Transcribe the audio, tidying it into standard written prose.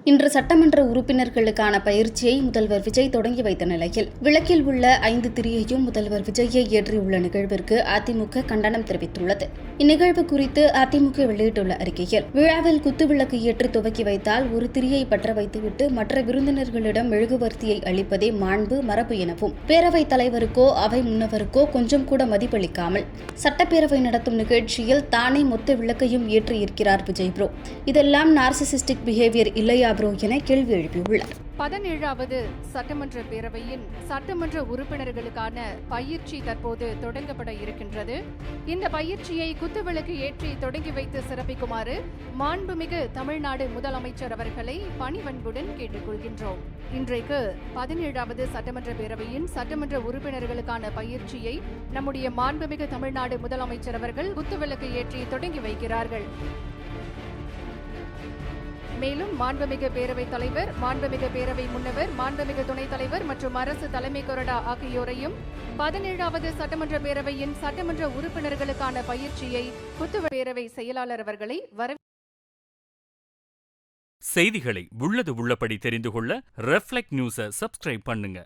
இன்று சட்டமன்ற உறுப்பினர்களுக்கான பயிற்சியை முதல்வர் விஜய் தொடங்கி வைத்த நிலையில் விளக்கில் உள்ள 5 திரியையும் முதல்வர் விஜயை ஏற்றியுள்ள நிகழ்விற்கு அதிமுக கண்டனம் தெரிவித்துள்ளது. இந்நிகழ்வு குறித்து அதிமுக வெளியிட்டுள்ள அறிக்கையில், விழாவில் குத்துவிளக்கு ஏற்றி துவக்கி வைத்தால் ஒரு திரியை பற்ற வைத்துவிட்டு மற்ற விருந்தினர்களிடம் மெழுகுவர்த்தியை அளிப்பதே மாண்பு மரபு எனவும், பேரவைத் தலைவருக்கோ அவை முன்னவருக்கோ கொஞ்சம் கூட மதிப்பளிக்காமல் சட்டப்பேரவை நடத்தும் நிகழ்ச்சியில் தானே மொத்த விளக்கையும் ஏற்றியிருக்கிறார் விஜய் ப்ரோ. இதெல்லாம் நார்சிசிஸ்டிக் பிஹேவியர் இல்லையா ப்ரோ என கேள்வி எழுப்பியுள்ளார். 17வது சட்டமன்ற பேரவையின் சட்டமன்ற உறுப்பினர்களுக்கான பயிற்சி தற்போது தொடங்கப்பட இருக்கின்றது. இந்த பயிற்சியை குத்துவிளக்கு ஏற்றி தொடங்கி வைத்து சிறப்பிக்குமாறு மாண்புமிகு தமிழ்நாடு முதலமைச்சர் அவர்களை பணிவன்புடன் கேட்டுக்கொள்கின்றோம். இன்றைக்கு 17வது சட்டமன்ற பேரவையின் சட்டமன்ற உறுப்பினர்களுக்கான பயிற்சியை நம்முடைய மாண்புமிகு தமிழ்நாடு முதலமைச்சர் அவர்கள் குத்துவிளக்கு ஏற்றி தொடங்கி வைக்கிறார்கள். மேலும் மாண்புமிகு பேரவைத் தலைவர், மாண்புமிகு பேரவை முன்னவர், மாண்புமிகு துணைத் தலைவர் மற்றும் அரசு தலைமை கொறடா ஆகியோரையும் 17வது சட்டமன்ற பேரவையின் சட்டமன்ற உறுப்பினர்களுக்கான பயிற்சியை குத்துவிளக்கு பேரவை செயலாளர் அவர்களை செய்திகளை உள்ளது உள்ளபடி தெரிந்து கொள்ள ரெஃப்ளெக்ட் நியூஸை சப்ஸ்கிரைப் பண்ணுங்க.